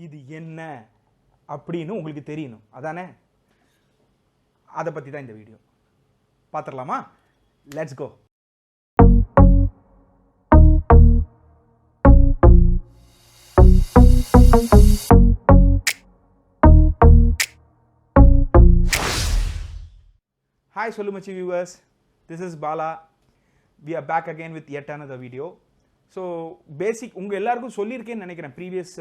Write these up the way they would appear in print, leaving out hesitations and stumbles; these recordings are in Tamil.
இது என்ன அப்படின்னு உங்களுக்கு தெரியணும் அதானே? அதை பற்றி தான் இந்த வீடியோ. பார்த்துடலாமா? Let's go. Hi Solumachi viewers, this is Bala. We are back again with yet another video. So basic உங்கள் எல்லாருக்கும் சொல்லியிருக்கேன்னு நினைக்கிறேன் ப்ரீவியஸ்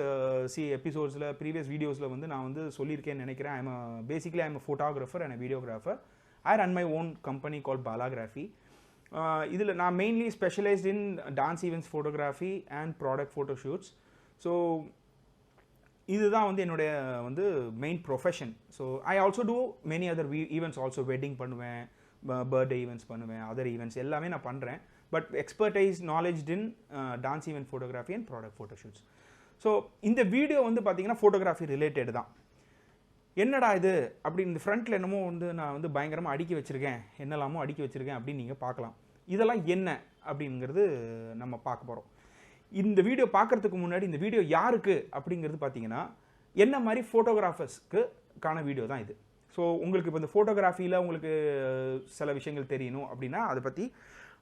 எபிசோட்ஸில் ப்ரீவியஸ் வீடியோஸில் வந்து நான் வந்து சொல்லியிருக்கேன்னு நினைக்கிறேன். Basically I'm a photographer and a videographer. I run my own company called Balography. இதில் நான் mainly specialised in dance events photography and product photoshoots. So இதுதான் வந்து என்னுடைய வந்து main profession. So I also do many other events also. Wedding பண்ணுவேன், பர்த்டே ஈவெண்ட்ஸ் பண்ணுவேன், அதர் ஈவெண்ட்ஸ் எல்லாமே நான் பண்ணுறேன். But expertise knowledge in dance event photography and product photoshoots. So இந்த வீடியோ வந்து பார்த்தீங்கன்னா ஃபோட்டோகிராஃபி ரிலேட்டட் தான். என்னடா இது அப்படி இந்த ஃப்ரண்ட்டில் என்னமோ வந்து நான் வந்து பயங்கரமாக அடுக்கி வச்சுருக்கேன், என்னெல்லாமோ அடுக்கி வச்சுருக்கேன் அப்படின்னு நீங்கள் பார்க்கலாம். இதெல்லாம் என்ன அப்படிங்கிறது நம்ம பார்க்க போகிறோம். இந்த வீடியோ பார்க்குறதுக்கு முன்னாடி இந்த வீடியோ யாருக்கு அப்படிங்கிறது பார்த்தீங்கன்னா என்ன மாதிரி ஃபோட்டோகிராஃபர்ஸ்க்கான வீடியோ தான் இது. ஸோ உங்களுக்கு இப்போ இந்த ஃபோட்டோகிராஃபியில் உங்களுக்கு சில விஷயங்கள் தெரியணும் அப்படின்னா அதை பற்றி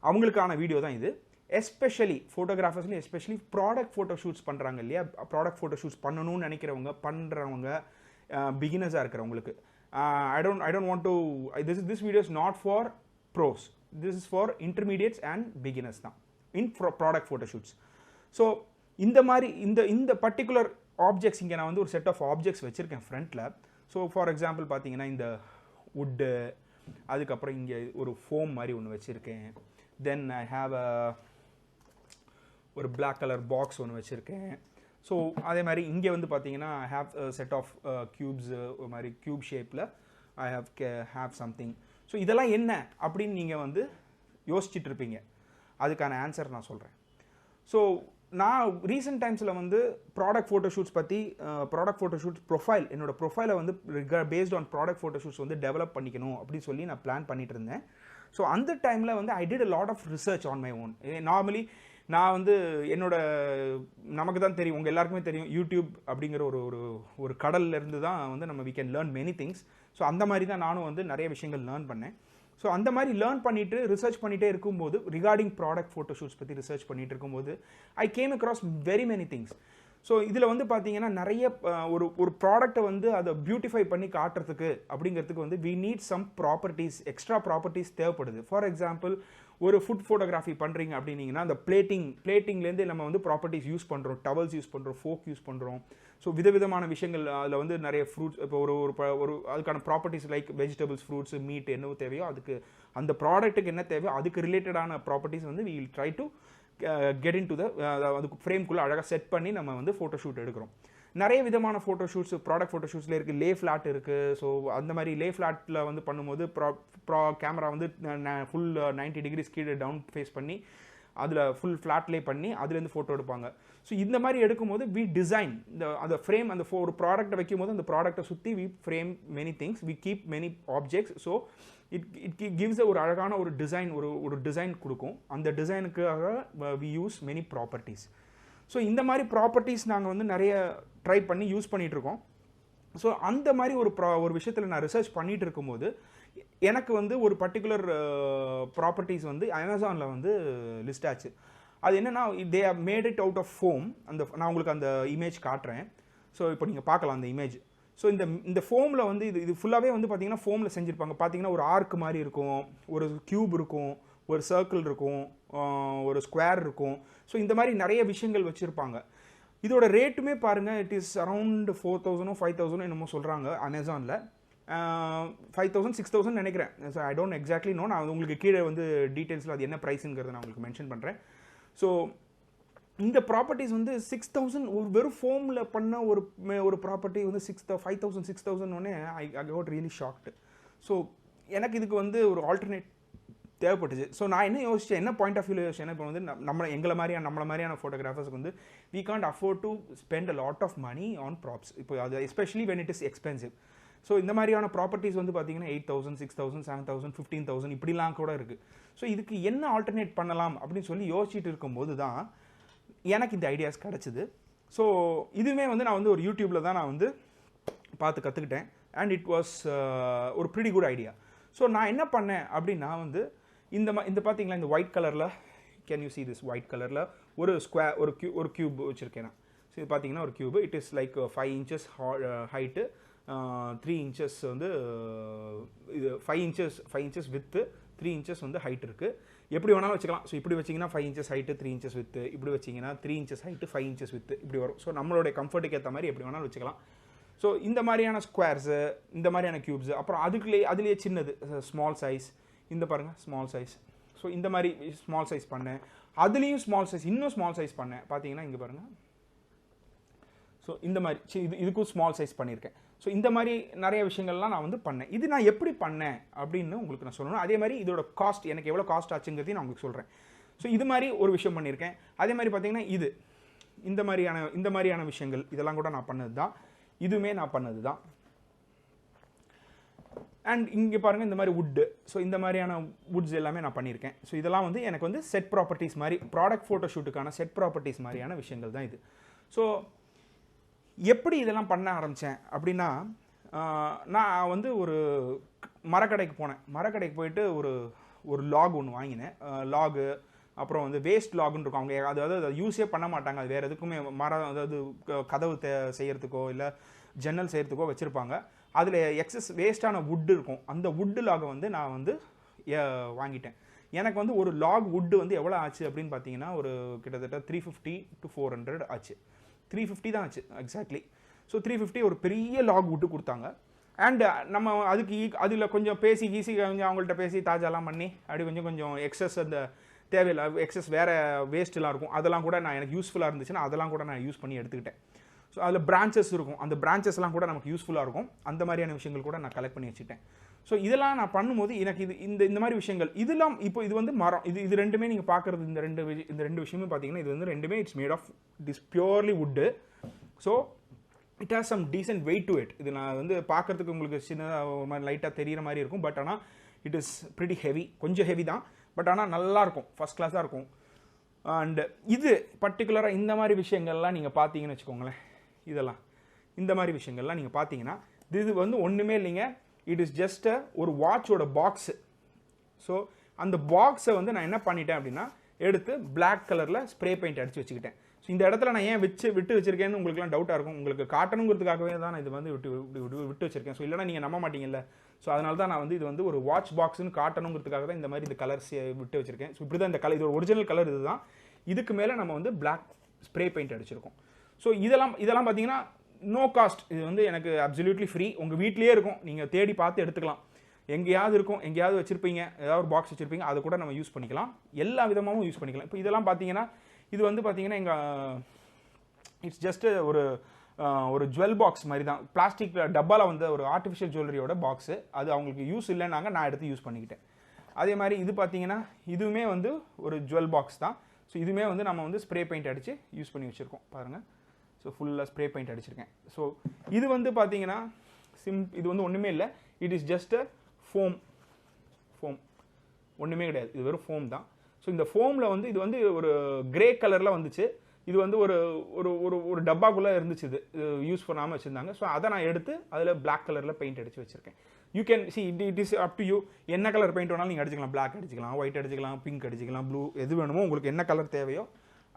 அவங்களுக்கான வீடியோ தான் இது. எஸ்பெஷலி ஃபோட்டோகிராஃபர்ஸ்லையும் எஸ்பெஷலி ப்ராடக்ட் ஃபோட்டோஷூட்ஸ் பண்ணுறாங்க இல்லையா, ப்ராடக்ட் ஃபோட்டோஷூட்ஸ் பண்ணணும்னு நினைக்கிறவங்க, பண்ணுறவங்க, பிகினர்ஸாக இருக்கிறவங்களுக்கு. I don't want to this video is not for pros, this is for intermediates and beginners தான் இன் ப்ராடக்ட் ஃபோட்டோஷூட்ஸ். ஸோ இந்த மாதிரி இந்த பர்டிகுலர் ஆப்ஜெக்ட்ஸ் இங்கே நான் வந்து ஒரு செட் ஆஃப் ஆப்ஜெக்ட்ஸ் வச்சுருக்கேன் ஃப்ரண்ட்டில். ஸோ ஃபார் எக்ஸாம்பிள் பார்த்தீங்கன்னா இந்த வுட்டு, அதுக்கப்புறம் இங்கே ஒரு ஃபோம் மாதிரி ஒன்று வச்சுருக்கேன். தென் ஐ ஹாவ் ஒரு பிளாக் கலர் பாக்ஸ் ஒன்று வச்சுருக்கேன். ஸோ அதே மாதிரி இங்கே வந்து பார்த்தீங்கன்னா I have set of cubes, ஒரு மாதிரி க்யூப் ஷேப்பில் ஐ ஹாவ் சம்திங். ஸோ இதெல்லாம் என்ன அப்படின்னு நீங்கள் வந்து யோசிச்சுட்டு இருப்பீங்க. அதுக்கான ஆன்சர் நான் சொல்கிறேன். ஸோ நான் ரீசெண்ட் டைம்ஸில் வந்து ப்ராடக்ட் ஃபோட்டோஷூட்ஸ் பற்றி, ப்ராடக்ட் ஃபோட்டோஷூட்ஸ் ப்ரொஃபைல், என்னோடய ப்ரொஃபைலை வந்து பேஸ்ட் ஆன் ப்ராடக்ட் ஃபோட்டோஷூட்ஸ் வந்து டெவலப் பண்ணிக்கணும் அப்படின்னு சொல்லி நான் பிளான் பண்ணிட்டு இருந்தேன். ஸோ அந்த டைமில் வந்து I did a lot of research on my own. Normally நான் வந்து என்னோட, நமக்கு தான் தெரியும், உங்கள் எல்லாருக்குமே தெரியும், யூடியூப் அப்படிங்கிற ஒரு கடல்லேருந்து தான் வந்து நம்ம we can learn many things. So அந்த மாதிரி தான் நானும் வந்து நிறைய விஷயங்கள் லேர்ன் பண்ணேன். ஸோ அந்த மாதிரி லேர்ன் பண்ணிவிட்டு ரிசர்ச் பண்ணிகிட்டே இருக்கும்போது, ரிகார்டிங் ப்ராடக்ட் ஃபோட்டோஷூட்ஸ் பற்றி ரிசர்ச் பண்ணிகிட்டு இருக்கும்போது I came across very many things. So இதில் வந்து பார்த்தீங்கன்னா நிறைய ஒரு ப்ராடக்டை வந்து அதை பியூட்டிஃபை பண்ணி காட்டுறதுக்கு அப்படிங்கிறதுக்கு வந்து we need some properties, extra properties தேவைப்படுது. ஃபார் எக்ஸாம்பிள் ஒரு ஃபுட் ஃபோட்டோகிராஃபி பண்ணுறீங்க அப்படின்னீங்கன்னா அந்த பிளேட்டிங்லேருந்து நம்ம வந்து ப்ராப்பர்ட்டிஸ் யூஸ் பண்ணுறோம், டவல்ஸ் யூஸ் பண்ணுறோம், ஃபோக் யூஸ் பண்ணுறோம். ஸோ விதவிதமான விஷயங்கள் அதில் வந்து நிறைய ஃப்ரூட்ஸ், இப்போ ஒரு அதுக்கான properties like vegetables, fruits, meat என்ன தேவையோ அதுக்கு, அந்த ப்ராடக்ட்டுக்கு என்ன தேவையோ அதுக்கு ரிலேட்டடான ப்ராப்பர்ட்டிஸ் வந்து we will try to get into அதுக்கு ஃப்ரேம்குள்ளே அழகாக செட் பண்ணி நம்ம வந்து ஃபோட்டோஷூட் எடுக்கிறோம். நிறைய விதமான ஃபோட்டோஷூட்ஸ், ப்ராடக்ட் ஃபோட்டோஷூட்ஸில் இருக்குது. லே ஃப்ளாட் இருக்குது. ஸோ அந்த மாதிரி லே ஃப்ளாட்டில் வந்து பண்ணும்போது கேமரா வந்து ஃபுல் 90 டிகிரிஸ் கீழே டவுன் ஃபேஸ் பண்ணி அதில் ஃபுல் ஃப்ளாட்லே பண்ணி அதுலேருந்து ஃபோட்டோ எடுப்பாங்க. ஸோ இந்த மாதிரி எடுக்கும்போது வி டிசைன் அந்த ஃப்ரேம், அந்த ஒரு ப்ராடக்ட்டை வைக்கும்போது அந்த ப்ராடக்ட்டை சுற்றி we frame many things, we keep many objects. So it gives ஒரு அழகான ஒரு டிசைன், ஒரு டிசைன் கொடுக்கும். அந்த டிசைனுக்காக we use many properties. So இந்த மாதிரி ப்ராப்பர்ட்டிஸ் நாங்கள் வந்து நிறைய ட்ரை பண்ணி யூஸ் பண்ணிகிட்ருக்கோம். ஸோ அந்த மாதிரி ஒரு விஷயத்தில் நான் ரிசர்ச் பண்ணிகிட்டு இருக்கும்போது எனக்கு வந்து ஒரு பர்டிகுலர் ப்ராப்பர்ட்டிஸ் வந்து அமேசானில் வந்து லிஸ்ட் ஆச்சு. அது என்னென்னா, they have made it out of foam. நான் உங்களுக்கு அந்த இமேஜ் காட்டுறேன். ஸோ இப்போ நீங்கள் பார்க்கலாம் அந்த இமேஜ். ஸோ இந்த ஃபோமில் வந்து இது ஃபுல்லாகவே வந்து பார்த்தீங்கன்னா ஃபோமில் செஞ்சுருப்பாங்க. பார்த்தீங்கன்னா ஒரு ஆர்க் மாதிரி இருக்கும், ஒரு க்யூப் இருக்கும், ஒரு சர்க்கிள் இருக்கும், ஒரு ஸ்கொயர் இருக்கும். ஸோ இந்த மாதிரி நிறைய விஷயங்கள் வச்சுருப்பாங்க. இதோட ரேட்டுமே பாருங்கள், இட் இஸ் அரவுண்ட் 4,000 5,000 என்னமோ சொல்கிறாங்க அமேசானில். 5,000 6,000 நினைக்கிறேன். So I don't exactly know. நான் உங்களுக்கு கீழே வந்து டீட்டெயில்ஸில் அது என்ன ப்ரைஸுங்கிறத நான் உங்களுக்கு மென்ஷன் பண்ணுறேன். ஸோ இந்த ப்ராப்பர்ட்டிஸ் வந்து 6,000, ஒரு வெறும் ஃபோமில் பண்ண ஒரு ப்ராப்பர்ட்டி வந்து 5,000 6,000 ஒன்னே I got really shocked. So எனக்கு இதுக்கு வந்து ஒரு ஆல்டர்னேட் தேவைப்பட்டுச்சு. ஸோ நான் என்ன யோசிச்சேன், என்ன பாயிண்ட் ஆஃப் வியூவில் யோசிச்சேன், இப்போ வந்து நம்மளை மாதிரியான ஃபோட்டோகிராஃபர்ஸ்க்கு வந்து we can't afford to spend a lot of money on props. இப்போ அது especially when it is expensive. So இந்த மாதிரியான ப்ராப்பர்ட்டிஸ் வந்து பார்த்தீங்கன்னா 8,000 6,000 7,000 15,000 இப்படிலாம் கூட இருக்குது. ஸோ இதுக்கு என்ன ஆல்டர்னேட் பண்ணலாம் அப்படின்னு சொல்லி யோசிச்சுட்டு இருக்கும்போது தான் எனக்கு இந்த ஐடியாஸ் கிடச்சிது. ஸோ இதுவுமே வந்து நான் வந்து ஒரு யூடியூப்பில் தான் நான் வந்து பார்த்து கற்றுக்கிட்டேன். அண்ட் இட் வாஸ் ஒரு ப்ரிட்டி குட் ஐடியா. ஸோ நான் என்ன பண்ணேன் அப்படின்னா வந்து இந்த பார்த்தீங்களா இந்த ஒயிட் கலரில், can you see this white கலரில் ஒரு ஸ்கொயர் ஒரு கியூப் வச்சுருக்கேன் நான். ஸோ இது பார்த்தீங்கன்னா ஒரு cube, it is like 5 inches height, 3 inches வந்து இது 5 inches வித்து, 3 inches வந்து ஹைட் இருக்குது. எப்படி வேணாலும் வச்சுக்கலாம். ஸோ இப்படி வச்சிங்கன்னா 5 inches ஹைட்டு 3 inches வித்து, இப்படி வச்சிங்கன்னா 3 inches ஹைட்டு 5 inches வித்து இப்படி வரும். ஸோ நம்மளுடைய கம்ஃபர்ட்டுக்கு ஏற்ற மாதிரி எப்படி வேணாலும் வச்சுக்கலாம். ஸோ இந்த மாதிரியான ஸ்கொயர்ஸு, இந்த மாதிரியான க்யூப்ஸு, அப்புறம் அதுலேயே சின்னது ஸ்மால் சைஸ், இந்த பாருங்கள் ஸ்மால் சைஸ். ஸோ இந்த மாதிரி ஸ்மால் சைஸ் பண்ணேன். அதுலேயும் ஸ்மால் சைஸ், இன்னும் ஸ்மால் சைஸ் பண்ணேன். பார்த்தீங்கன்னா இங்கே பாருங்கள். ஸோ இந்த மாதிரி இதுக்கும் ஸ்மால் சைஸ் பண்ணியிருக்கேன். ஸோ இந்த மாதிரி நிறைய விஷயங்கள்லாம் நான் வந்து பண்ணேன். இது நான் எப்படி பண்ணேன் அப்படின்னு உங்களுக்கு நான் சொல்லணும். அதே மாதிரி இதோட காஸ்ட், எனக்கு எவ்வளோ காஸ்ட் ஆச்சுங்கிறதையும் நான் உங்களுக்கு சொல்கிறேன். ஸோ இது மாதிரி ஒரு விஷயம் பண்ணியிருக்கேன். அதே மாதிரி பார்த்தீங்கன்னா இந்த மாதிரியான விஷயங்கள் இதெல்லாம் கூட நான் பண்ணது தான். இதுவுமே நான் பண்ணது தான். அண்ட் இங்கே பாருங்கள் இந்த மாதிரி வுட்டு. ஸோ இந்த மாதிரியான வுட்ஸ் எல்லாமே நான் பண்ணியிருக்கேன். ஸோ இதெல்லாம் வந்து எனக்கு வந்து செட் ப்ராப்பர்ட்டிஸ் மாதிரி, ப்ராடக்ட் ஃபோட்டோஷூட்டுக்கான செட் ப்ராப்பர்ட்டிஸ் மாதிரியான விஷயங்கள் தான் இது. ஸோ எப்படி இதெல்லாம் பண்ண ஆரம்பித்தேன் அப்படின்னா, நான் வந்து ஒரு மரக்கடைக்கு போனேன். மரக்கடைக்கு போயிட்டு ஒரு லாக் ஒன்று வாங்கினேன். லாகு, அப்புறம் வந்து வேஸ்ட் லாகுன்னு இருக்கும். அவங்க அதாவது அதை யூஸே பண்ண மாட்டாங்க. அது வேறு எதுக்குமே அதாவது கதவு செய்கிறதுக்கோ இல்லை ஜன்னல் செய்கிறதுக்கோ வச்சுருப்பாங்க. அதில் எக்ஸஸ் வேஸ்ட்டான வுட்டு இருக்கும். அந்த வுட்டு லாகை வந்து நான் வந்து வாங்கிட்டேன். எனக்கு வந்து ஒரு லாக் வுட்டு வந்து எவ்வளோ ஆச்சு அப்படின்னு பார்த்தீங்கன்னா ஒரு கிட்டத்தட்ட 350 to 400 ஆச்சு. 350 தான் ஆச்சு எக்ஸாக்ட்லி. ஸோ 350 ஒரு பெரிய லாக் வுட்டு கொடுத்தாங்க. அண்ட் நம்ம அதில் கொஞ்சம் பேசி கொஞ்சம் அவங்கள்ட்ட பேசி தாஜாலாம் பண்ணி அப்படி கொஞ்சம் எக்ஸஸ் அந்த தேவையில்லை எக்ஸஸ் வேறு வேஸ்ட்லாம் இருக்கும். அதெல்லாம் கூட நான் எனக்கு யூஸ்ஃபுல்லாக இருந்துச்சுன்னா அதெல்லாம் கூட நான் யூஸ் பண்ணி எடுத்துக்கிட்டேன். ஸோ அதில் பிரான்ச்சஸ் இருக்கும். அந்த பிரான்ச்சஸ்லாம் கூட நமக்கு யூஸ்ஃபுல்லாக இருக்கும். அந்த மாதிரியான விஷயங்கள் கூட நான் கலெக்ட் பண்ணி வச்சுட்டேன். ஸோ இதெல்லாம் நான் பண்ணும்போது எனக்கு இந்த மாதிரி விஷயங்கள் இதெல்லாம் இப்போ இது வந்து மரம், இது ரெண்டுமே நீங்கள் பார்க்குறது இந்த ரெண்டு விஷயமே பார்த்தீங்கன்னா இது வந்து ரெண்டுமே it's made of this purely wood. So it has some decent weight to it. இது நான் வந்து பார்க்குறதுக்கு உங்களுக்கு சின்னதாக ஒரு மாதிரி லைட்டாக தெரிகிற மாதிரி இருக்கும். பட் ஆனால் இட் இஸ் ப்ரிட்டி ஹெவி, கொஞ்சம் ஹெவி தான். பட் ஆனால் நல்லாயிருக்கும், ஃபஸ்ட் கிளாஸாக இருக்கும். அண்டு இது பர்டிகுலராக இந்த மாதிரி விஷயங்கள்லாம் நீங்கள் பார்த்தீங்கன்னு வச்சுக்கோங்களேன். இதெல்லாம் இந்த மாதிரி விஷயங்கள்லாம் நீங்கள் பார்த்தீங்கன்னா இது வந்து ஒன்றுமே இல்லைங்க. இட் இஸ் ஜஸ்ட் ஒரு வாட்சோட பாக்ஸு. ஸோ அந்த பாக்ஸை வந்து நான் என்ன பண்ணிட்டேன் அப்படின்னா எடுத்து பிளாக் கலரில் ஸ்ப்ரே பெயிண்ட் அடித்து வச்சுக்கிட்டேன். ஸோ இந்த இடத்துல நான் ஏன் விட்டு வச்சிருக்கேன்னு உங்களுக்குலாம் டவுட்டாக இருக்கும். உங்களுக்கு காட்டணுங்கிறதுக்காகவே தான் நான் இது வந்து விட்டு வச்சிருக்கேன். ஸோ இல்லைனா நீங்கள் நம்ப மாட்டீங்கல்ல. ஸோ அதனால தான் நான் வந்து இது வந்து ஒரு வாட்ச் பாக்ஸ்னு காட்டணுங்கிறதுக்காக தான் இந்த மாதிரி இந்த கலர்ஸ் விட்டு வச்சிருக்கேன். ஸோ இப்படி தான் இந்த கலர், இது ஒரு ஒரிஜினல் கலர் இது தான். இதுக்கு மேலே நம்ம வந்து பிளாக் ஸ்ப்ரே பெயிண்ட் அடிச்சிருக்கோம். ஸோ இதெல்லாம் பார்த்தீங்கன்னா நோ காஸ்ட். இது வந்து எனக்கு அப்சல்யூட்லி ஃப்ரீ. உங்கள் வீட்லேயே இருக்கும், நீங்கள் தேடி பார்த்து எடுத்துக்கலாம். எங்கேயாவது இருக்கும், எங்கேயாவது வச்சுருப்பீங்க, ஏதாவது ஒரு பாக்ஸ் வச்சுருப்பீங்க, அதை கூட நம்ம யூஸ் பண்ணிக்கலாம். எல்லா விதமாகவும் யூஸ் பண்ணிக்கலாம். இப்போ இதெல்லாம் பார்த்தீங்கன்னா இது வந்து பார்த்தீங்கன்னா எங்கள் இட்ஸ் ஜஸ்ட்டு ஒரு ஜுவல் பாக்ஸ் மாதிரி தான். பிளாஸ்டிக் டப்பாவில் வந்து ஒரு ஆர்டிஃபிஷியல் ஜுவல்லரியோட பாக்ஸு. அது அவங்களுக்கு யூஸ் இல்லைன்னாங்க, நான் எடுத்து யூஸ் பண்ணிக்கிட்டேன். அதே மாதிரி இது பார்த்தீங்கன்னா இதுவுமே வந்து ஒரு ஜுவல் பாக்ஸ் தான். ஸோ இதுவுமே வந்து நம்ம வந்து ஸ்ப்ரே பெயிண்ட் அடித்து யூஸ் பண்ணி வச்சுருக்கோம் பாருங்கள். ஸோ ஃபுல்லாக ஸ்ப்ரே பெயிண்ட் அடிச்சிருக்கேன். ஸோ இது வந்து பார்த்தீங்கன்னா இது வந்து ஒன்றுமே இல்லை. It is just a foam ஒன்றுமே கிடையாது. இது வெறும் ஃபோம் தான். ஸோ இந்த ஃபோமில் வந்து இது வந்து ஒரு கிரே கலரில் வந்துச்சு. இது வந்து ஒரு ஒரு டப்பாக்குள்ளே இருந்துச்சு. இது யூஸ் பண்ணாமல் வச்சுருந்தாங்க. ஸோ அதை நான் எடுத்து அதில் பிளாக் கலரில் பெயிண்ட் அடித்து வச்சுருக்கேன். You can see it is up to you. என்ன கலர் பெயிண்ட் வேணாலும் நீங்கள் அடிச்சிக்கலாம். பிளாக் அடிச்சிக்கலாம், ஒயிட் அடிச்சிக்கலாம், பிங்க் அடிச்சிக்கலாம், ப்ளூ, எது வேணுமோ உங்களுக்கு என்ன கலர் தேவையோ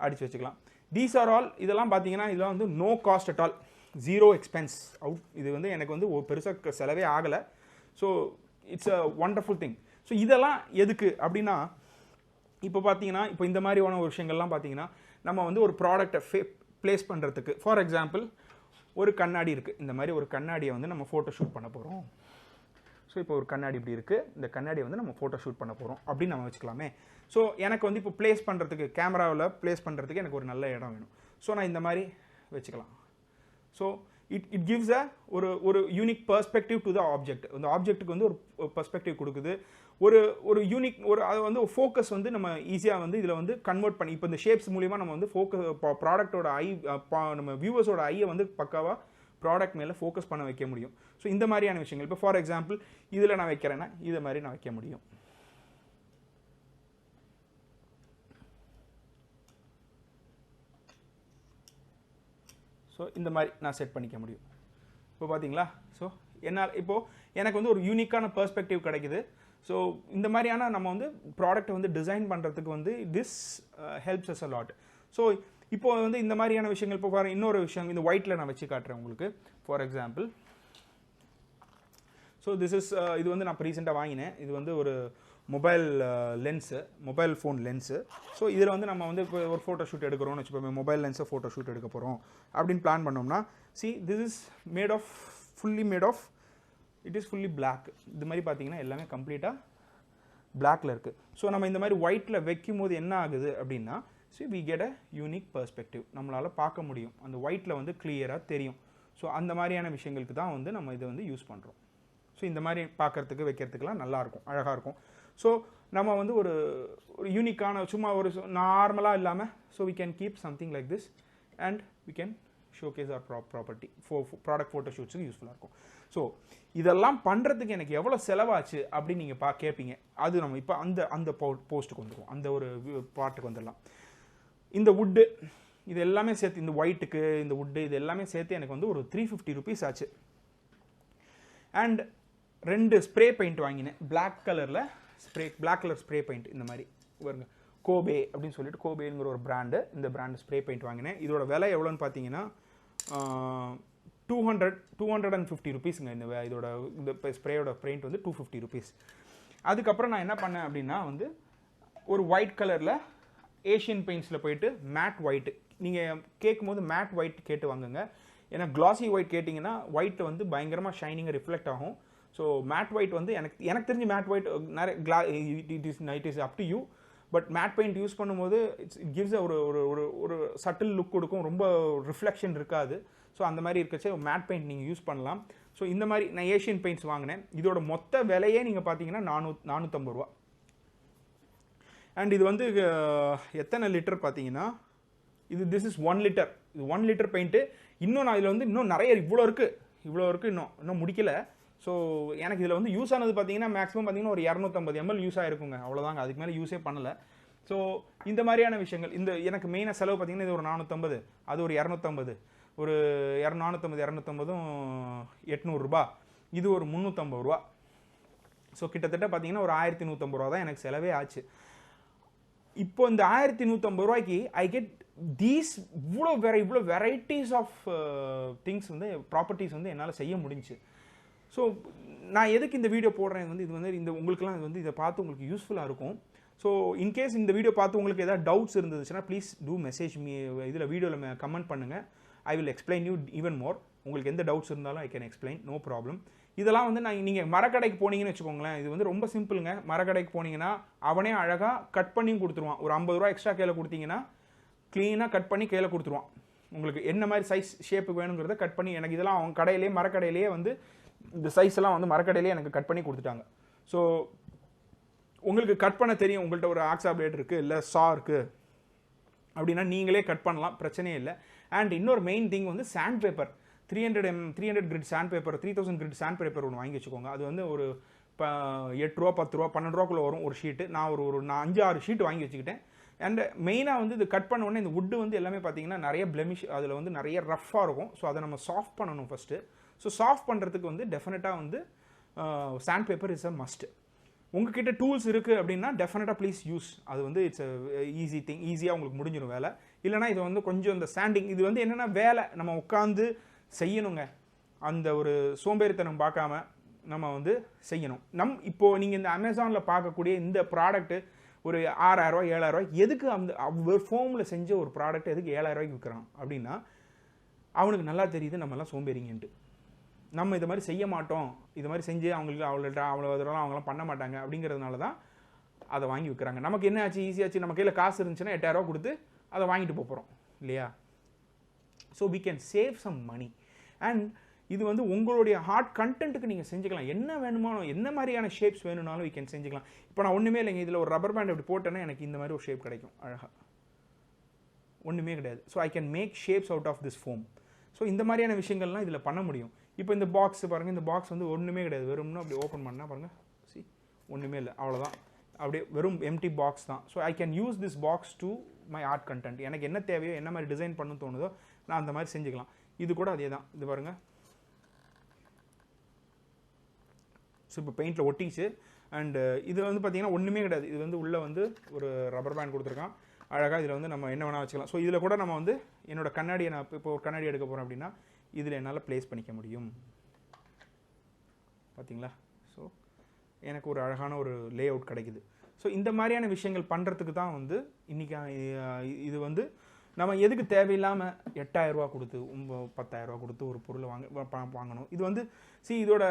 அடித்து வச்சுக்கலாம். These are all. இதெல்லாம் பார்த்தீங்கன்னா இதெல்லாம் வந்து no cost at all, zero expense out. இது வந்து எனக்கு வந்து பெருசாக செலவே ஆகலை. So it's a wonderful thing. So இதெல்லாம் எதுக்கு அப்படின்னா இப்போ பார்த்தீங்கன்னா இப்போ இந்த மாதிரியான ஒரு விஷயங்கள்லாம் பார்த்தீங்கன்னா நம்ம வந்து ஒரு ப்ராடக்டை ப்ளேஸ் பண்ணுறதுக்கு, ஃபார் எக்ஸாம்பிள் ஒரு கண்ணாடி இருக்குது. இந்த மாதிரி ஒரு கண்ணாடியை வந்து நம்ம ஃபோட்டோ ஷூட் பண்ண போகிறோம். ஸோ இப்போ ஒரு கண்ணாடி இப்படி இருக்குது, இந்த கண்ணாடியை வந்து நம்ம ஃபோட்டோ ஷூட் பண்ண போகிறோம் அப்படின்னு நம்ம வச்சுக்கலாமே. ஸோ எனக்கு வந்து இப்போ ப்ளேஸ் பண்ணுறதுக்கு, கேமராவில் ப்ளேஸ் பண்ணுறதுக்கு எனக்கு ஒரு நல்ல இடம் வேணும். ஸோ நான் இந்த மாதிரி வச்சுக்கலாம். ஸோ இட் கிவ்ஸ் அ ஒரு unique perspective to the object. அந்த ஆப்ஜெக்ட்டுக்கு வந்து ஒரு பெர்ஸ்பெக்டிவ் கொடுக்குது. ஒரு யூனிக் அது வந்து ஃபோக்கஸ் வந்து நம்ம ஈஸியாக வந்து இதில் வந்து கன்வெர்ட் பண்ணி இப்போ இந்த ஷேப்ஸ் மூலிமா நம்ம வந்து ப்ராடக்டோட நம்ம வியூவர்ஸோட ஐயை வந்து பக்காவாக ப்ராடக்ட் மேலே ஃபோக்கஸ் பண்ண வைக்க முடியும். ஸோ இந்த மாதிரியான விஷயங்கள் இப்போ ஃபார் எக்ஸாம்பிள் இதில் நான் வைக்கிறேன்னா இதை மாதிரி நான் வைக்க முடியும். ஸோ இந்த மாதிரி நான் செட் பண்ணிக்க முடியும். இப்போ பார்த்தீங்களா? ஸோ என்னால் இப்போது எனக்கு வந்து ஒரு யூனிக்கான பெர்ஸ்பெக்டிவ் கிடைக்குது. ஸோ இந்த மாதிரியான நம்ம வந்து ப்ராடக்ட்டை வந்து டிசைன் பண்ணுறதுக்கு வந்து this helps us a lot. So இப்போ வந்து இந்த மாதிரியான விஷயங்கள் இப்போ பாருங்கள், இன்னொரு விஷயம் இந்த ஒயிட்டில் நான் வச்சு காட்டுறேன் உங்களுக்கு. For example, so this is இது வந்து நான் இப்போ ரீசெண்டாக வாங்கினேன். இது வந்து ஒரு mobile lens, mobile phone lens. So இதில் வந்து நம்ம வந்து இப்போ ஒரு ஃபோட்டோ ஷூட் எடுக்கிறோம்னு வச்சுப்போமே, மொபைல் லென்ஸை ஃபோட்டோ ஷூட் எடுக்க போகிறோம் அப்படின்னு பிளான் பண்ணோம்னா, see this is made of it is fully black. இது மாதிரி பார்த்தீங்கன்னா எல்லாமே கம்ப்ளீட்டாக பிளாக்ல இருக்குது. ஸோ நம்ம இந்த மாதிரி ஒயிட்டில் வைக்கும் போது என்ன ஆகுது அப்படின்னா, so we get a unique perspective. நம்மளால் பார்க்க முடியும், அந்த ஒயிட்டில் வந்து கிளியராக தெரியும். ஸோ அந்த மாதிரியான விஷயங்களுக்கு தான் வந்து நம்ம இதை வந்து யூஸ் பண்ணுறோம். ஸோ இந்த மாதிரி பார்க்குறதுக்கு வைக்கிறதுக்கெலாம் நல்லாயிருக்கும், அழகாக இருக்கும். ஸோ நம்ம வந்து ஒரு யூனிக்கான சும்மா ஒரு நார்மலாக இல்லாமல், so we can keep something like this and we can showcase our property product photo ஷூட்ஸுக்கு யூஸ்ஃபுல்லாக இருக்கும். ஸோ இதெல்லாம் பண்ணுறதுக்கு எனக்கு எவ்வளோ செலவாச்சு அப்படின்னு நீங்கள் கேட்பீங்க. அது நம்ம இப்போ அந்த போஸ்ட்டுக்கு வந்துடுவோம், அந்த ஒரு பாட்டுக்கு வந்துடலாம். இந்த வுட்டு இது எல்லாமே சேர்த்து, இந்த ஒயிட்டுக்கு இந்த வுட்டு இது எல்லாமே சேர்த்து எனக்கு வந்து ஒரு 350 rupees ஆச்சு. அண்ட் 2 ஸ்ப்ரே பெயிண்ட் வாங்கினேன், பிளாக் கலர் ஸ்ப்ரே பெயிண்ட். இந்த மாதிரி பாருங்க, கோபே அப்படின்னு சொல்லிட்டு, கோபேங்கிற ஒரு பிராண்டு, இந்த பிராண்டு ஸ்ப்ரே பெயிண்ட் வாங்கினேன். இதோட விலை எவ்வளோன்னு பார்த்தீங்கன்னா 250 rupeesங்க. இதோட இந்த ஸ்ப்ரேயோட பெயிண்ட் வந்து 250 rupees. அதுக்கப்புறம் நான் என்ன பண்ணேன் அப்படின்னா வந்து ஒரு ஒயிட் கலரில் ஏஷியன் பெயிண்ட்ஸில் போயிட்டு மேட் ஒயிட்டு, நீங்கள் கேட்கும்போது மேட் ஒயிட் கேட்டு வாங்குங்க. ஏன்னா கிளாசி ஒயிட் கேட்டிங்கன்னா ஒயிட் வந்து பயங்கரமாக ஷைனிங்காக ரிஃப்ளெக்ட் ஆகும். ஸோ மேட் ஒயிட் வந்து எனக்கு தெரிஞ்சு மேட் ஒயிட் நிறைய it is up to you. But matte paint use பண்ணும்போது இட் கிவ்ஸ் ஒரு ஒரு ஒரு சட்டில் லுக் கொடுக்கும், ரொம்ப ரிஃப்ளெக்ஷன் இருக்காது. ஸோ அந்த மாதிரி இருக்கச்சு மேட் பெயிண்ட் நீங்கள் யூஸ் பண்ணலாம். ஸோ இந்த மாதிரி நான் ஏஷியன் பெயிண்ட்ஸ் வாங்கினேன். இதோட மொத்த விலையே நீங்கள் பார்த்தீங்கன்னா 450 ரூபா. அண்ட் இது வந்து எத்தனை லிட்டர் பார்த்தீங்கன்னா, திஸ் இஸ் 1 liter. இது 1 liter பெயிண்ட்டு. இன்னும் நான் இதில் வந்து இன்னும் நிறைய இவ்வளோ இருக்குது இன்னும் முடிக்கல. ஸோ எனக்கு இதில் வந்து யூஸ் ஆனது பார்த்தீங்கன்னா மேக்ஸிமம் பார்த்தீங்கன்னா ஒரு 250 ml யூஸ் ஆகிருக்குங்க, அவ்வளோதாங்க. அதுக்கு மேலே யூஸே பண்ணலை. ஸோ இந்த மாதிரியான விஷயங்கள், இந்த எனக்கு மெயினாக செலவு பார்த்தீங்கன்னா இது ஒரு 450, அது ஒரு 250, ஒரு 450 800 ரூபா, இது ஒரு 350 ரூபா. ஸோ கிட்டத்தட்ட பார்த்தீங்கன்னா ஒரு 1150 ரூபா தான் எனக்கு செலவே ஆச்சு. இப்போ இந்த 1150 ரூபாய்க்கு ஐ கெட் தீஸ் இவ்வளோ வெரைட்டிஸ் ஆஃப் திங்ஸ் வந்து ப்ராப்பர்ட்டிஸ் வந்து என்னால் செய்ய முடிஞ்சு. ஸோ நான் எதுக்கு இந்த வீடியோ போடுறேன் வந்து, இது வந்து இந்த உங்களுக்குலாம் இது வந்து இதை பார்த்து உங்களுக்கு யூஸ்ஃபுல்லாக இருக்கும். ஸோ இன்கேஸ் இந்த வீடியோ பார்த்து உங்களுக்கு ஏதாவது டவுட்ஸ் இருந்துச்சுன்னா ப்ளீஸ் டூ மெசேஜ் மீ. இதில் வீடியோவில் கமெண்ட் பண்ணுங்கள். I will explain you even more. உங்களுக்கு எந்த டவுட்ஸ் இருந்தாலும் I can explain, no problem. இதெல்லாம் வந்து நீங்கள் மரக்கடைக்கு போனீங்கன்னு வச்சுக்கோங்களேன், இது வந்து ரொம்ப சிம்பிளுங்க. மரக்கடைக்கு போனீங்கன்னா அவனே அழகாக கட் பண்ணியும் கொடுத்துருவான். ஒரு 50 ரூபா எக்ஸ்ட்ரா கையில் கொடுத்தீங்கன்னா க்ளீனாக கட் பண்ணி கையில் கொடுத்துருவான். உங்களுக்கு என்ன மாதிரி சைஸ் ஷேப்பு வேணுங்கிறத கட் பண்ணி, எனக்கு இதெல்லாம் அவங்க கடையிலேயே மரக்கடையிலேயே வந்து இந்த சைஸ் எல்லாம் வந்து மரக்கடையிலேயே எனக்கு கட் பண்ணி கொடுத்துட்டாங்க. ஸோ உங்களுக்கு கட் பண்ண தெரியும், உங்கள்கிட்ட ஒரு ஆக்ஸா பிளேட் இருக்குது, இல்லை சா இருக்குது அப்படின்னா நீங்களே கட் பண்ணலாம், பிரச்சனையே இல்லை. அண்ட் இன்னொரு மெயின் திங் வந்து sand paper, 300 grit sand paper, 3000 grit sand paper ஒன்று வாங்கி வச்சுக்கோங்க. அது வந்து ஒரு 8 ரூபா 10 ரூபா 12 ரூபாக்குள்ளே வரும் ஒரு ஷீட்டு. நான் ஒரு 5-6 ஷீட் வாங்கி வச்சுக்கிட்டேன். அண்ட் மெயினாக வந்து இது கட் பண்ண உடனே இந்த வுட்டு வந்து எல்லாமே பார்த்தீங்கன்னா நிறைய பிளெமிஷ், அதில் வந்து நிறைய ரஃப்பாக இருக்கும். ஸோ அதை நம்ம சாஃப்ட் பண்ணணும் ஃபஸ்ட்டு. ஸோ சாஃப்ட் பண்ணுறதுக்கு வந்து டெஃபினட்டாக வந்து sand paper is a must. உங்ககிட்ட டூல்ஸ் இருக்குது அப்படின்னா டெஃபினட்டாக ப்ளீஸ் யூஸ். அது வந்து இட்ஸ் ஈஸி திங், ஈஸியாக உங்களுக்கு முடிஞ்சிடும் வேலை. இல்லைனா இது வந்து கொஞ்சம் இந்த சாண்டிங், இது வந்து என்னென்னா வேலை நம்ம உட்காந்து செய்யணுங்க. அந்த ஒரு சோம்பேறித்தனம் பார்க்காம நம்ம வந்து செய்யணும். இப்போது நீங்கள் இந்த அமேசானில் பார்க்கக்கூடிய இந்த ப்ராடக்ட்டு ஒரு 6000 ரூபா 7000 ரூபாய், எதுக்கு அந்த ஃபோமில் செஞ்ச ஒரு ப்ராடக்ட் எதுக்கு 7000 ரூபாய்க்கு விற்கிறான் அப்படின்னா, அவனுக்கு நல்லா தெரியுது நம்மலாம் சோம்பேறிங்கன்ட்டு. நம்ம இது மாதிரி செய்ய மாட்டோம், இது மாதிரி செஞ்சு அவங்களுக்கு அவ்வளோ தூரம் அவங்களாம் பண்ண மாட்டாங்க அப்படிங்கிறதுனால தான் அதை வாங்கி விற்கிறாங்க. நமக்கு என்ன ஆச்சு, ஈஸியாச்சு, நம்ம கையில் காசு இருந்துச்சுன்னா 8000 ரூபா கொடுத்து அதை வாங்கிட்டு போகிறோம் இல்லையா? So we can save some money. And இது வந்து உங்களுடைய ஹார்ட் கண்டென்ட்டுக்கு நீங்கள் செஞ்சுக்கலாம். என்ன வேணுமோ, என்ன மாதிரியான ஷேப்ஸ் வேணும்னாலும் we can செஞ்சுக்கலாம். இப்போ நான் ஒன்றுமே இல்லைங்க, இதில் ஒரு ரப்பர் பேண்ட் இப்படி போட்டேன்னா எனக்கு இந்த மாதிரி ஒரு ஷேப் கிடைக்கும் அழகாக. ஒன்றுமே கிடையாது. So I can make shapes out of this foam. So இந்த மாதிரியான விஷயங்கள்லாம் இதில் பண்ண முடியும். இப்போ இந்த பாக்ஸ் பாருங்கள், இந்த பாக்ஸ் வந்து ஒன்றுமே கிடையாது, வெறும்னா அப்படி ஓப்பன் பண்ணால் பாருங்கள், சி ஒன்றுமே இல்லை, அவ்வளோதான், அப்படியே வெறும் எம்டி பாக்ஸ் தான். So I can use this box to my art content. எனக்கு என்ன தேவையோ, என்ன மாதிரி டிசைன் பண்ணணும்னு தோணுதோ நான் அந்த மாதிரி செஞ்சுக்கலாம். இது கூட அதே தான். இது பாருங்க. ஸோ இப்போ பெயிண்டில் ஒட்டிச்சு. அண்டு இது வந்து பார்த்தீங்கன்னா ஒன்றுமே கிடையாது. இது வந்து உள்ளே வந்து ஒரு ரப்பர் பேண்ட் கொடுத்துருக்கான். அழகாக இதில் வந்து நம்ம என்ன வேணால் வச்சுக்கலாம். ஸோ இதில் கூட நம்ம வந்து என்னோட கண்ணாடியை நான் இப்போ ஒரு கண்ணாடி எடுக்க போகிறேன் அப்படின்னா இதில் என்னால் ப்ளேஸ் பண்ணிக்க முடியும். பார்த்தீங்களா? ஸோ எனக்கு ஒரு அழகான ஒரு லே அவுட் கிடைக்குது. ஸோ இந்த மாதிரியான விஷயங்கள் பண்ணுறதுக்கு தான் வந்து இன்றைக்கி இது வந்து நம்ம எதுக்கு தேவையில்லாமல் 8000 ரூபா கொடுத்து 10,000 ரூபா கொடுத்து ஒரு பொருளை வாங்கணும். இது வந்து இதோட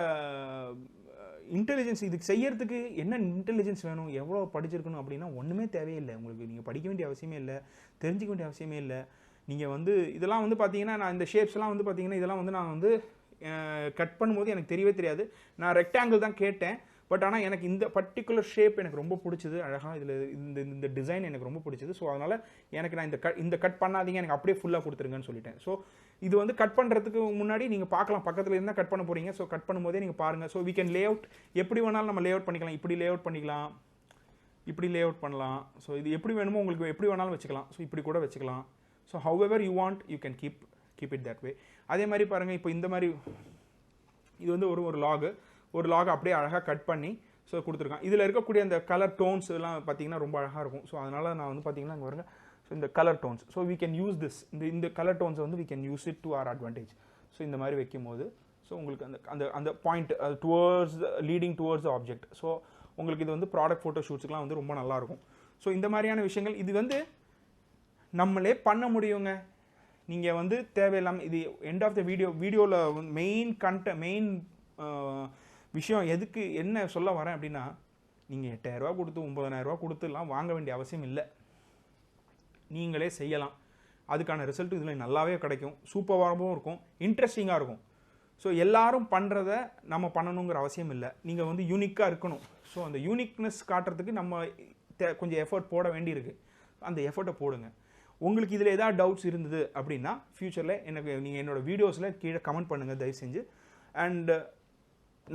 இன்டெலிஜென்ஸ், இதுக்கு செய்யறதுக்கு என்ன இன்டெலிஜென்ஸ் வேணும், எவ்வளோ படிச்சிருக்கணும் அப்படின்னா ஒன்றுமே தேவையில்லை. உங்களுக்கு நீங்கள் படிக்க வேண்டிய அவசியமே இல்லை, தெரிஞ்சிக்க வேண்டிய அவசியமே இல்லை. நீங்கள் வந்து இதெல்லாம் வந்து பார்த்தீங்கன்னா நான் இந்த ஷேப்ஸ்லாம் வந்து பார்த்தீங்கன்னா இதெல்லாம் வந்து நான் வந்து கட் பண்ணும்போது எனக்கு தெரியவே தெரியாது. நான் ரெக்டாங்கிள் தான் கேட்டேன். பட் ஆனால் எனக்கு இந்த பர்டிகுலர் ஷேப் எனக்கு ரொம்ப பிடிச்சது. அழகாக இதில் இந்த டிசைன் எனக்கு ரொம்ப பிடிச்சது. ஸோ அதனால் எனக்கு நான் இந்த கட் பண்ணாதீங்க, எனக்கு அப்படியே ஃபுல்லாக கொடுத்துருங்கன்னு சொல்லிட்டேன். ஸோ இது வந்து கட் பண்ணுறதுக்கு முன்னாடி நீங்கள் பார்க்கலாம், பக்கத்தில் இருந்தால் கட் பண்ண போகிறீங்க. ஸோ கட் பண்ணும்போதே நீங்கள் பாருங்கள். So we can lay out எப்படி வேணாலும் நம்ம லே அவுட் பண்ணிக்கலாம். இப்படி லே அவுட் பண்ணிக்கலாம், இப்படி லே அவுட் பண்ணலாம். ஸோ இது எப்படி வேணுமோ உங்களுக்கு எப்படி வேணாலும் வச்சுக்கலாம். ஸோ இப்படி கூட வச்சுக்கலாம். So however you want you can keep it that way. அதே மாதிரி பாருங்கள், இப்போ இந்த மாதிரி இது வந்து ஒரு லாக் அப்படியே அழகாக கட் பண்ணி ஸோ கொடுத்துருக்கான். இதில் இருக்கக்கூடிய அந்த கலர் டோன்ஸ் எல்லாம் பார்த்தீங்கன்னா ரொம்ப அழகாக இருக்கும். ஸோ அதனால் நான் வந்து பார்த்தீங்கன்னா இங்கே வருங்க. ஸோ இந்த colour tones, so we can use this, இந்த கலர் டோன்ஸை வந்து we can use it to our advantage. So இந்த மாதிரி வைக்கும்போது ஸோ உங்களுக்கு அந்த point leading towards the object. So உங்களுக்கு இது வந்து ப்ராடக்ட் ஃபோட்டோ ஷூட்ஸுக்குலாம் வந்து ரொம்ப நல்லாயிருக்கும். ஸோ இந்த மாதிரியான விஷயங்கள் இது வந்து நம்மளே பண்ண முடியுங்க. நீங்கள் வந்து தேவையில்லாமல் இது எண்ட் ஆஃப் த வீடியோவில் மெயின் விஷயம் எதுக்கு என்ன சொல்ல வரேன் அப்படின்னா, நீங்கள் 8000 ரூபா கொடுத்து 9000 ரூபா கொடுத்துலாம் வாங்க வேண்டிய அவசியம் இல்லை. நீங்களே செய்யலாம். அதுக்கான ரிசல்ட் இதில் நல்லாவே கிடைக்கும். சூப்பராகவும் இருக்கும், இன்ட்ரெஸ்டிங்காக இருக்கும். ஸோ எல்லாரும் பண்ணுறத நம்ம பண்ணணுங்கிற அவசியம் இல்லை. நீங்கள் வந்து யூனிக்காக இருக்கணும். ஸோ அந்த யூனிக்னஸ் காட்டுறதுக்கு நம்ம கொஞ்சம் எஃபர்ட் போட வேண்டியிருக்கு. அந்த எஃபர்ட்டை போடுங்க. உங்களுக்கு இதில் ஏதாவது டவுட்ஸ் இருந்தது அப்படின்னா ஃப்யூச்சரில் நீங்கள் என்னோட வீடியோஸில் கீழே கமெண்ட் பண்ணுங்கள் தயவு செஞ்சு. அண்ட்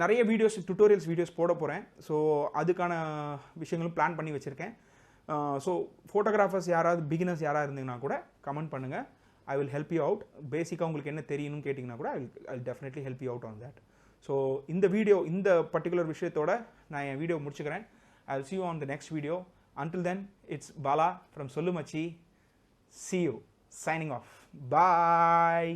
நிறைய டுட்டோரியல்ஸ் வீடியோஸ் போட போகிறேன். ஸோ அதுக்கான விஷயங்களும் பிளான் பண்ணி வச்சுருக்கேன். ஸோ ஃபோட்டோகிராஃபர்ஸ் யாராவது பிகினர்ஸ் யாராவது இருந்தீங்கன்னா கூட கமெண்ட் பண்ணுங்கள். I will help you out. பேசிக்காக உங்களுக்கு என்ன தெரியணும்னு கேட்டிங்கன்னா கூட I definitely help you out on that. So இந்த பர்டிகுலர் விஷயத்தோட நான் என் வீடியோ முடிச்சுக்கிறேன். I will see you on the next video. Until then, it's Bala from Sollumachi. See you. Signing off. Bye.